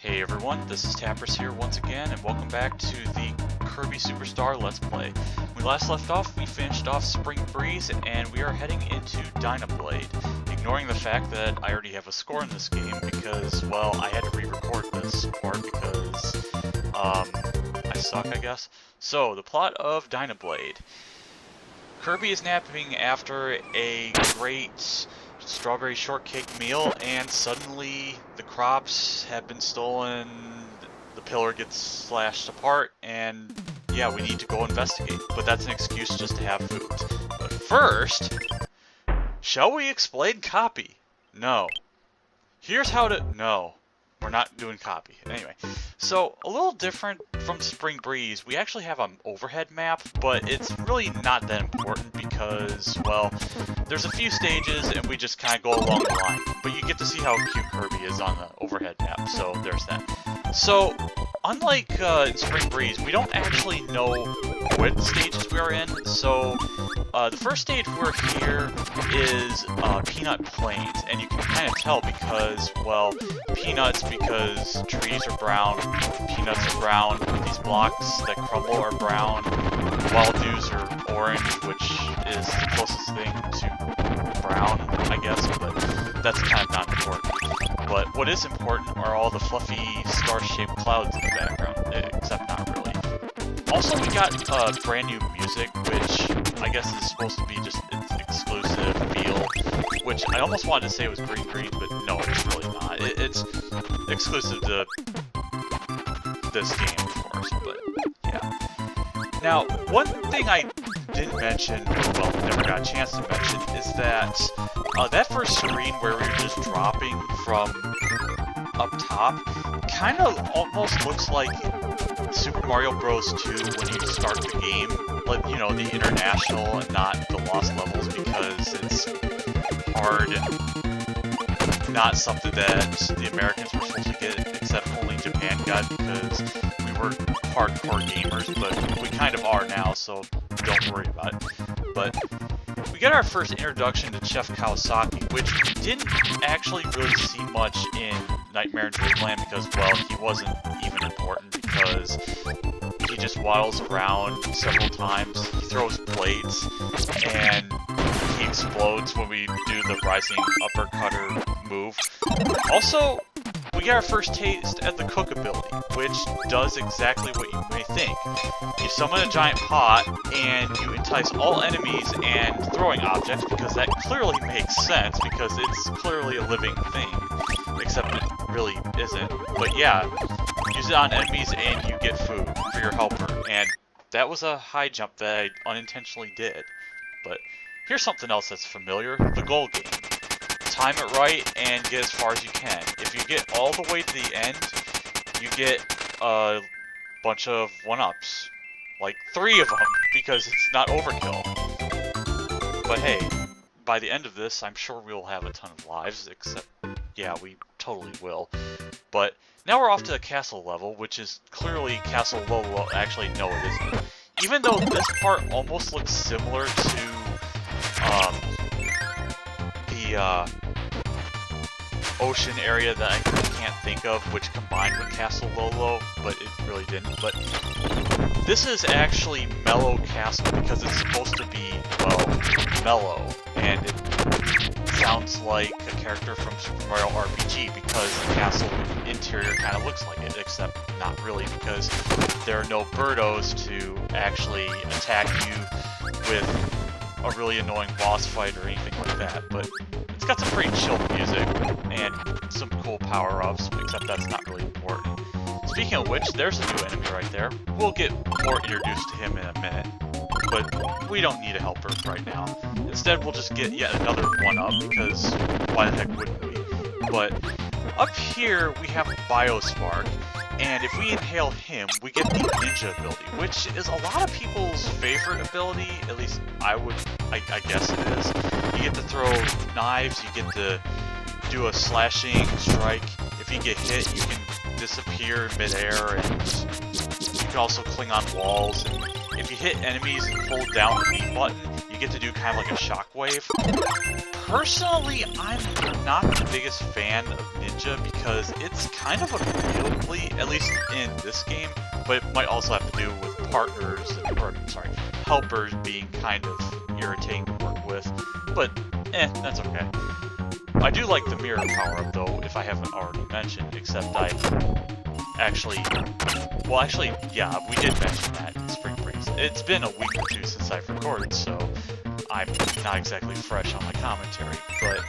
Hey everyone, this is Tappers here once again, and welcome back to the Kirby Superstar Let's Play. When we last left off, we finished off Spring Breeze, and we are heading into Dyna, ignoring the fact that I already have a score in this game because, well, I had to re-record this part because, I suck, I guess. So, the plot of Dyna. Kirby is napping after a great strawberry shortcake meal, and suddenly the crops have been stolen, the pillar gets slashed apart, and yeah, we need to go investigate. But that's an excuse just to have food. But first, shall we explain copy? No. Here's how to... No. We're not doing copy. Anyway, so a little different from Spring Breeze, we actually have an overhead map, but it's really not that important because, well, there's a few stages and we just kind of go along the line. But you get to see how cute Kirby is on the overhead map, so there's that. So, unlike in Spring Breeze, we don't actually know what stages we are in, so the first stage we're here is Peanut Plains, and you can kind of tell because, well, peanuts because trees are brown, peanuts are brown, these blocks that crumble are brown, wild dews are orange, which is the closest thing to brown, I guess, but that's kind of not important. But what is important are all the fluffy star-shaped clouds in the background, except not really. Also, we got brand new music, which I guess is supposed to be just its exclusive feel, which I almost wanted to say it was green, but no, it's really not. It's exclusive to this game, of course, but yeah. Now, one thing I didn't mention, or well, never got a chance to mention, is that that first screen where we were just dropping from up top kind of almost looks like Super Mario Bros. 2 when you start the game, like, you know, the international and not the lost levels, because it's hard and not something that the Americans were supposed to get, except only Japan got because we were hardcore gamers, but we kind of are now, so don't worry about it. But we get our first introduction to Chef Kawasaki, which we didn't actually really see much in Nightmare in Dreamland because, well, he wasn't even important because he just waddles around several times, he throws plates, and he explodes when we do the rising uppercutter move. Also, we get our first taste at the cook ability, which does exactly what you may think. You summon a giant pot, and you entice all enemies and throwing objects, because that clearly makes sense, because it's clearly a living thing. Except it really isn't. But yeah, use it on enemies and you get food for your helper. And that was a high jump that I unintentionally did. But here's something else that's familiar, the goal game. Time it right and get as far as you can. If you get all the way to the end, you get a bunch of 1-ups. Like 3 of them, because it's not overkill. But hey, by the end of this, I'm sure we'll have a ton of lives, except, yeah, we totally will. But now we're off to the castle level, which is clearly Castle Lolo. Actually, no, it isn't. Even though this part almost looks similar to the ocean area that I can't think of, which combined with Castle Lolo, but it really didn't. But this is actually Mellow Castle because it's supposed to be, well, mellow, and it sounds like a character from Super Mario RPG because the castle interior kind of looks like it, except not really because there are no birdos to actually attack you with a really annoying boss fight or anything like that. But it's got some pretty chill music and some cool power-ups, except that's not really important. Speaking of which, there's a new enemy right there. We'll get more introduced to him in a minute, but we don't need a helper right now. Instead, we'll just get yet another 1-up, because why the heck wouldn't we? But up here, we have Biospark, and if we inhale him, we get the Ninja ability, which is a lot of people's favorite ability, at least I guess it is. You get to throw knives, you get to do a slashing strike. If you get hit, you can disappear in midair, and you can also cling on walls. And if you hit enemies and hold down the B button, you get to do kind of like a shockwave. Personally, I'm not the biggest fan of Ninja because it's kind of unwieldy, at least in this game, but it might also have to do with partners, or sorry, helpers being kind of irritating to work with, but that's okay. I do like the mirror power-up though, if I haven't already mentioned, except I actually, yeah, we did mention that in Spring Breeze. It's been a week or two since I've recorded, so I'm not exactly fresh on my commentary, but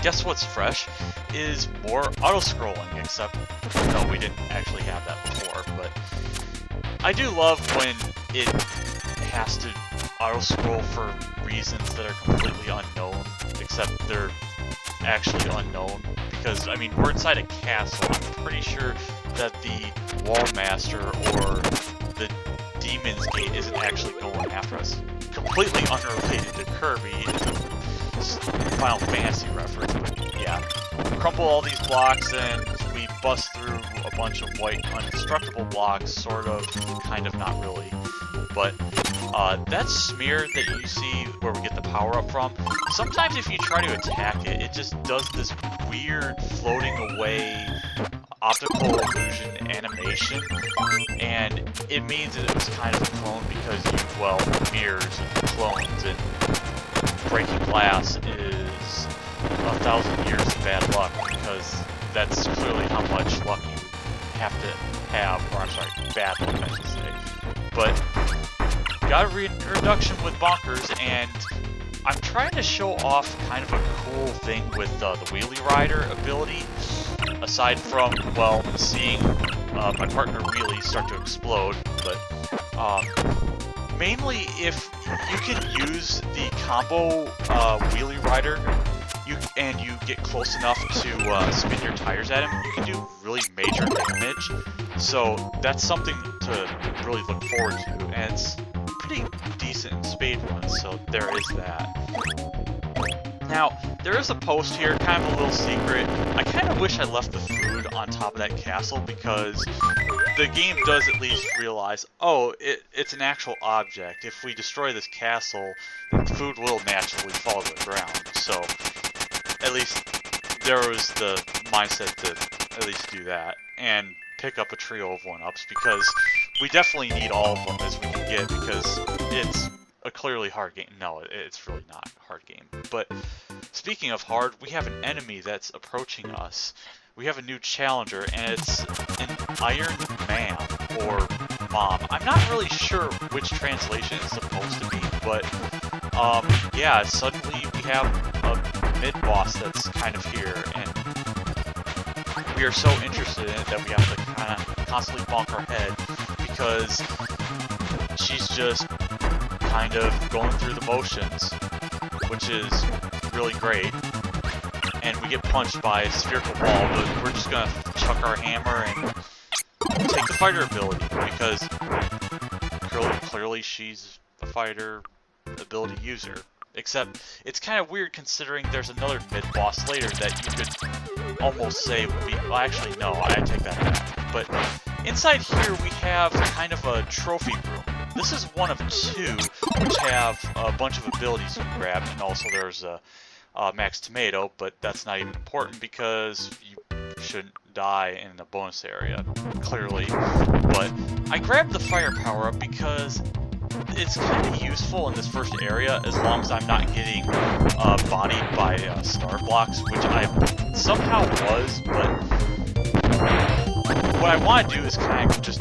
guess what's fresh is more auto-scrolling, except, no, we didn't actually have that before, but I do love when it has to auto-scroll for reasons that are completely unknown, except they're actually unknown, because, I mean, we're inside a castle. I'm pretty sure that the Wall Master or the Demon's Gate isn't actually going after us. Completely unrelated to Kirby, it's a Final Fantasy reference, but yeah. Crumple all these blocks and we bust through a bunch of white undestructible blocks, sort of, kind of, not really. But that smear that you see where we get the power up from, sometimes if you try to attack it, it just does this weird floating away optical illusion animation, and it means that it was kind of a clone because you, well, mirrors and clones, and breaking glass is 1,000 years of bad luck, because that's clearly how much luck you have to have, or I'm sorry, bad luck I should say. But got a reintroduction with Bonkers, and I'm trying to show off kind of a cool thing with the Wheelie Rider ability, aside from, well, seeing my partner Wheelie start to explode, but mainly if you can use the combo Wheelie Rider, and you get close enough to spin your tires at him, you can do really major damage, so that's something to really look forward to, and it's pretty decent in Spade runs, so there is that. Now, there is a post here, kind of a little secret. I kind of wish I left the food on top of that castle, because the game does at least realize, oh, it's an actual object. If we destroy this castle, then the food will naturally fall to the ground. So, at least there was the mindset to at least do that, and pick up a trio of 1-ups, because we definitely need all of them as we can get, because it's a clearly hard game. No, it's really not a hard game. But speaking of hard, we have an enemy that's approaching us. We have a new challenger, and it's an Iron Man, or Mom. I'm not really sure which translation it's supposed to be, but yeah, suddenly we have a mid-boss that's kind of here, and we are so interested in it that we have to kind of constantly bonk our head, because she's just kind of going through the motions, which is really great. And we get punched by a spherical ball, but we're just gonna chuck our hammer and take the fighter ability, because clearly she's a fighter ability user. Except, it's kind of weird considering there's another mid-boss later that you could almost say would be... Well, actually, no, I take that back. But inside here we have kind of a trophy room. This is one of two, which have a bunch of abilities you can grab, and also there's a Max Tomato, but that's not even important because you shouldn't die in a bonus area, clearly. But I grabbed the fire power-up because it's kind of useful in this first area, as long as I'm not getting bodied by star blocks, which I somehow was, but what I want to do is kind of just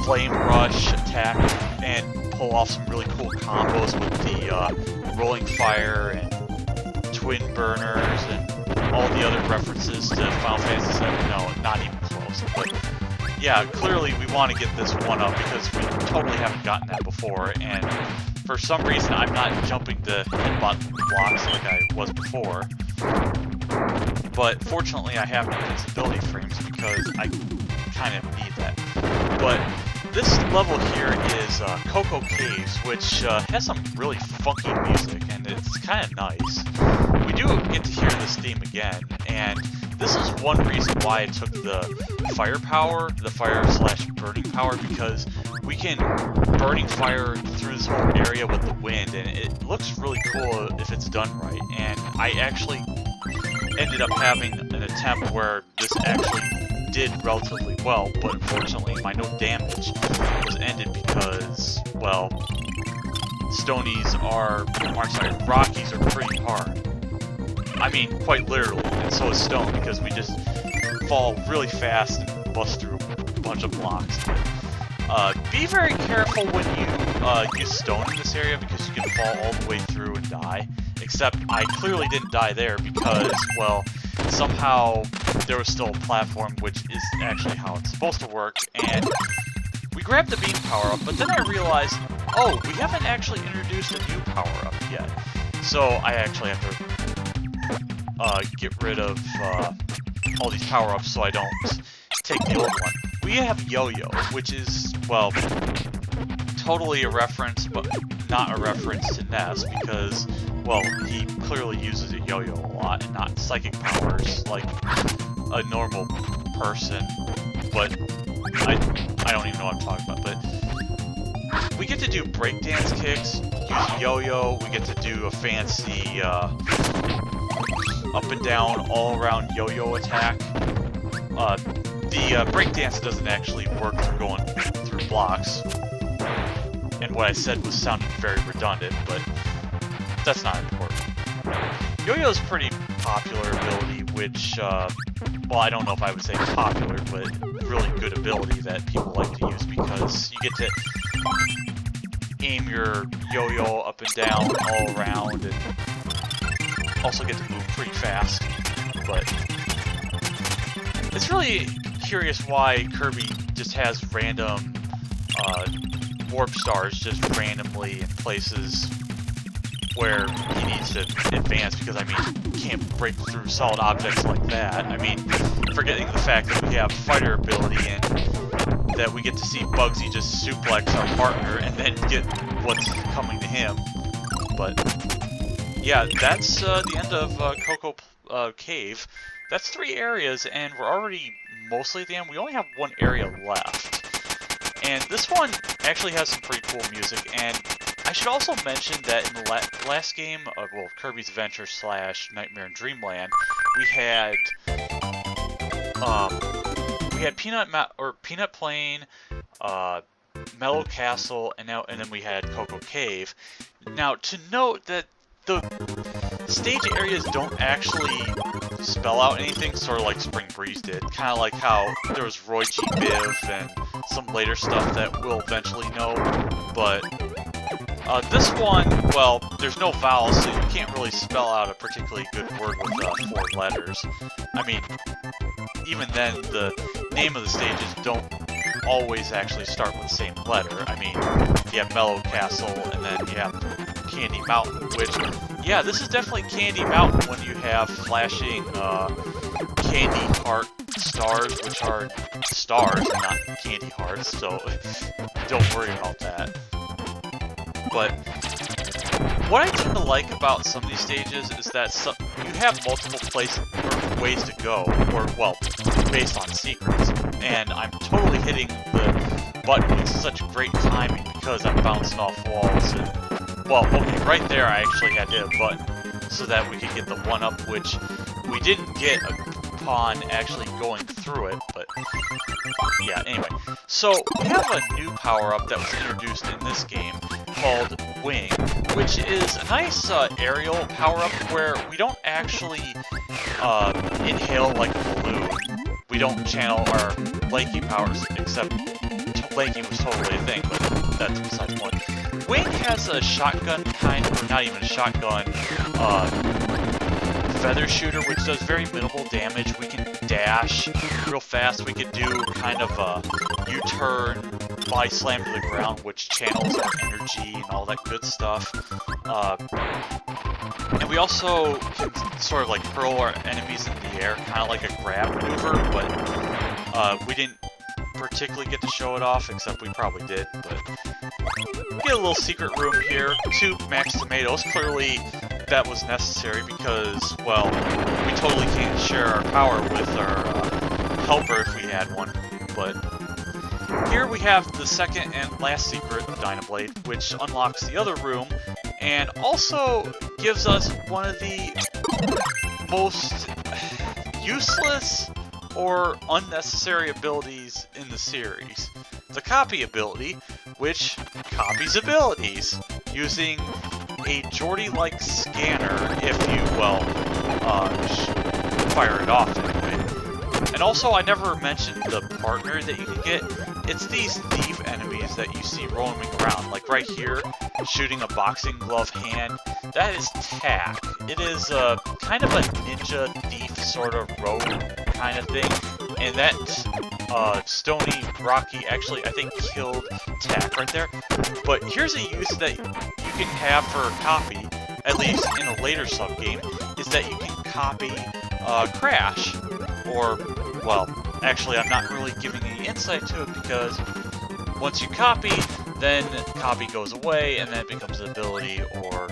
flame rush, attack, and pull off some really cool combos with the rolling fire and twin burners and all the other references to Final Fantasy VII. No, not even close. But yeah, clearly we want to get this one up because we totally haven't gotten that before, and for some reason I'm not jumping the headbutt blocks like I was before. But fortunately I have invincibility frames because I kind of need that. But this level here is Cocoa Caves, which has some really funky music, and it's kind of nice. We do get to hear this theme again, and this is one reason why I took the fire power, the fire/burning power, because we can burning fire through this whole area with the wind, and it looks really cool if it's done right. And I actually ended up having an attempt where this actually did relatively well, but unfortunately my no damage was ended because, well, Rockies are pretty hard. I mean, quite literally, and so is stone, because we just fall really fast and bust through a bunch of blocks. Be very careful when you use stone in this area, because you can fall all the way through and die. Except I clearly didn't die there because, well, somehow there was still a platform, which is actually how it's supposed to work, and we grabbed the beam power-up, but then I realized, oh, we haven't actually introduced a new power-up yet. So I actually have to get rid of all these power-ups so I don't take the old one. We have Yo-Yo, which is, well, totally a reference, but not a reference to Ness, because, well, he clearly uses a yo-yo a lot and not psychic powers like a normal person, but I don't even know what I'm talking about. But we get to do breakdance kicks, use yo-yo, we get to do a fancy up and down all around yo-yo attack. The breakdance doesn't actually work through going through blocks, and what I said was sounded very redundant, but that's not important. Yo-Yo's pretty popular ability, which, well, I don't know if I would say popular, but really good ability that people like to use, because you get to aim your yo-yo up and down all around, and also get to move pretty fast. But it's really curious why Kirby just has random warp stars just randomly in places where he needs to advance, because, I mean, you can't break through solid objects like that. I mean, forgetting the fact that we have fighter ability and that we get to see Bugsy just suplex our partner and then get what's coming to him. But, yeah, that's the end of Cocoa Cave. That's 3 areas, and we're already mostly at the end. We only have 1 area left. And this one actually has some pretty cool music, and I should also mention that in the last game of, well, Kirby's Adventure / Nightmare in Dreamland, we had Peanut Plain, Mellow Castle, and then we had Cocoa Cave. Now, to note that the stage areas don't actually spell out anything, sort of like Spring Breeze did. Kind of like how there was Roy G. Biv and some later stuff that we'll eventually know. But this one, well, there's no vowels, so you can't really spell out a particularly good word with 4 letters. I mean, even then, the name of the stages don't always actually start with the same letter. I mean, you have Mellow Castle, and then you have Candy Mountain, which, yeah, this is definitely Candy Mountain when you have flashing candy heart stars, which are stars and not candy hearts, so don't worry about that. But what I tend to like about some of these stages is that you have multiple ways to go, or, well, based on secrets, and I'm totally hitting the button with such great timing because I'm bouncing off walls, and, well, okay, right there I actually had to hit a button so that we could get the 1-up, which we didn't get upon actually going through it, but yeah, anyway. So, we have a new power-up that was introduced in this game called Wing, which is a nice aerial power-up where we don't actually inhale like a balloon. We don't channel our lanky powers, except lanky was totally a thing, but that's besides the point. Wing has a shotgun kind, or not even a shotgun, feather shooter, which does very minimal damage. We can dash real fast. We can do kind of a U-turn, body slam to the ground, which channels our energy and all that good stuff. And we also can sort of like hurl our enemies in the air, kind of like a grab maneuver, but we didn't particularly get to show it off, except we probably did. But we get a little secret room here, 2 max tomatoes. Clearly that was necessary because, well, we totally can't share our power with our helper if we had one. But here we have the second and last secret of Dyna Blade, which unlocks the other room, and also gives us one of the most useless or unnecessary abilities in the series. The copy ability, which copies abilities, using a Geordie-like scanner if you, well, fire it off anyway. And also, I never mentioned the partner that you can get. It's these thief enemies that you see roaming around, like right here, shooting a boxing glove hand. That is Tack. It is kind of a ninja thief sort of rogue kind of thing. And that stony Rocky actually, I think, killed Tack right there. But here's a use that you can have for a copy, at least in a later sub-game, is that you can copy Crash. Or, well, actually I'm not really giving any insight to it because once you copy, then copy goes away and then it becomes an ability, or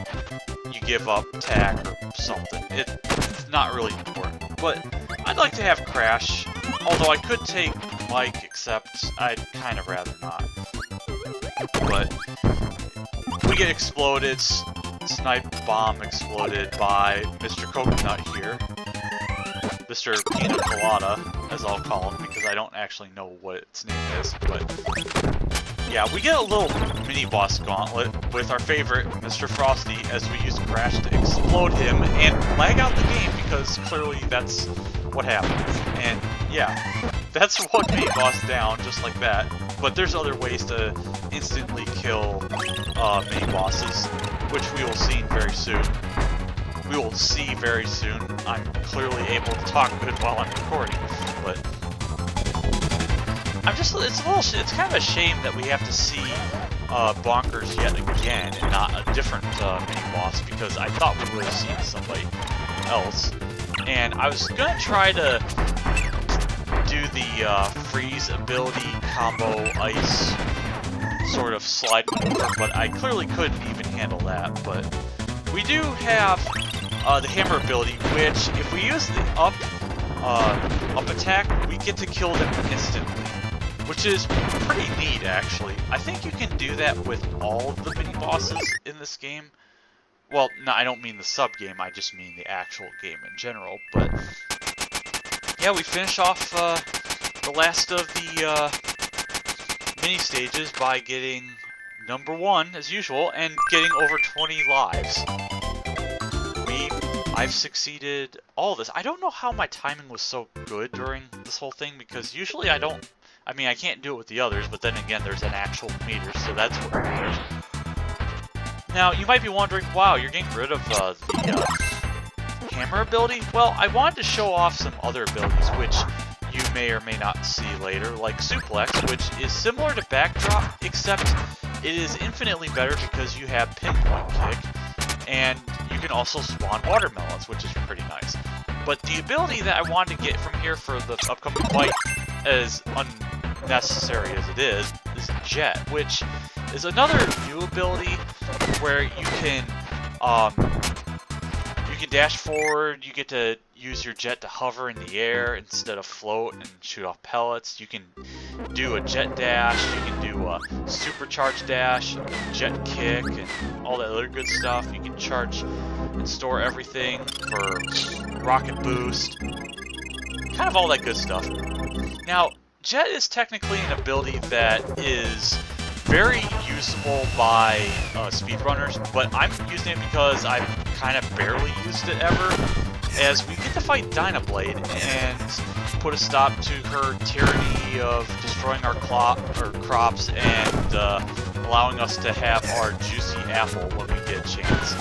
you give up Tack or something. It's not really important. But I'd like to have Crash, although I could take Mike, except I'd kind of rather not. But we get exploded, snipe bomb exploded by Mr. Coconut here. Mr. Pina Colada, as I'll call him, because I don't actually know what its name is, but yeah, we get a little mini-boss gauntlet with our favorite, Mr. Frosty, as we use Crash to explode him and lag out the game, because clearly that's what happens. And yeah, that's one mini-boss down, just like that, but there's other ways to instantly kill mini-bosses, which we will see very soon. I'm clearly able to talk good while I'm recording, but it's kind of a shame that we have to see Bonkers yet again and not a different mini-boss, because I thought we would have seen somebody else. And I was gonna try to do the freeze ability combo ice sort of slide maneuver, but I clearly couldn't even handle that. But we do have the hammer ability, which if we use the up attack, we get to kill them instantly, which is pretty neat actually. I think you can do that with all of the mini-bosses in this game. Well, no, I don't mean the sub-game, I just mean the actual game in general. But yeah, we finish off the last of the mini-stages by getting number 1, as usual, and getting over 20 lives. I've succeeded all this. I don't know how my timing was so good during this whole thing, because usually I can't do it with the others, but then again, there's an actual meter, so that's what matters. Now, you might be wondering, wow, you're getting rid of the hammer ability? Well, I wanted to show off some other abilities, which you may or may not see later, like Suplex, which is similar to Backdrop, except it is infinitely better because you have Pinpoint Kick, and you can also spawn watermelons, which is pretty nice. But the ability that I wanted to get from here for the upcoming fight, as unnecessary as it is Jet, which is another new ability where you can dash forward, you get to use your jet to hover in the air instead of float and shoot off pellets. You can do a jet dash, you can do a supercharged dash, jet kick, and all that other good stuff. You can charge and store everything for rocket boost, kind of all that good stuff. Now, jet is technically an ability that is very usable by speedrunners, but I'm using it because I've kind of barely used it ever, as we get to fight Dyna Blade and put a stop to her tyranny of destroying our crops and allowing us to have our juicy apple when we get a chance.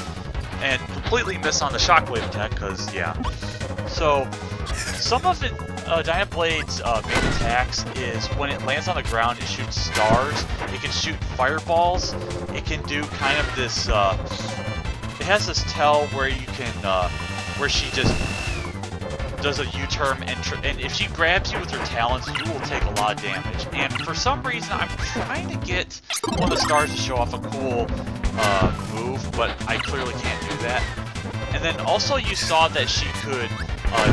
And completely miss on the shockwave attack, because, yeah. So, some of it, Dyna Blade's main attacks is when it lands on the ground, it shoots stars, it can shoot fireballs, it can do kind of this, it has this tell where you can, where she just does a U-turn, and if she grabs you with her talons, you will take a lot of damage. And for some reason, I'm trying to get one of the stars to show off a cool move, but I clearly can't do that. And then also you saw that she could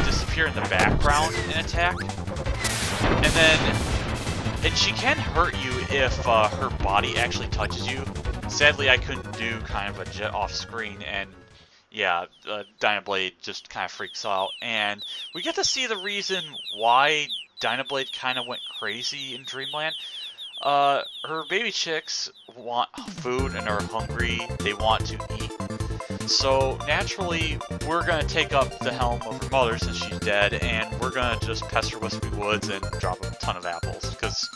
disappear in the background and attack. And then And she can hurt you if her body actually touches you. Sadly, I couldn't do kind of a jet off screen, and yeah, Dynablade just kind of freaks out. And we get to see the reason why Dynablade kind of went crazy in Dreamland. Her baby chicks want food and are hungry. They want to eat. So naturally, we're gonna take up the helm of her mother since she's dead, and we're gonna just pester Wispy Woods and drop a ton of apples, because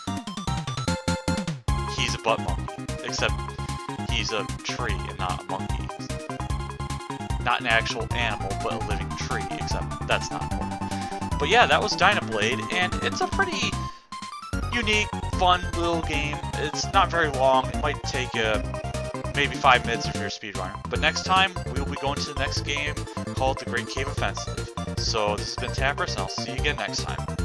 he's a butt monkey. Except he's a tree and not a monkey. Not an actual animal, but a living tree, except that's not important. But yeah, that was Dynablade, and it's a pretty unique, fun little game. It's not very long. It might take maybe 5 minutes if you're a speedrunner. But next time, we will be going to the next game called The Great Cave Offensive. So this has been Tapperus, and I'll see you again next time.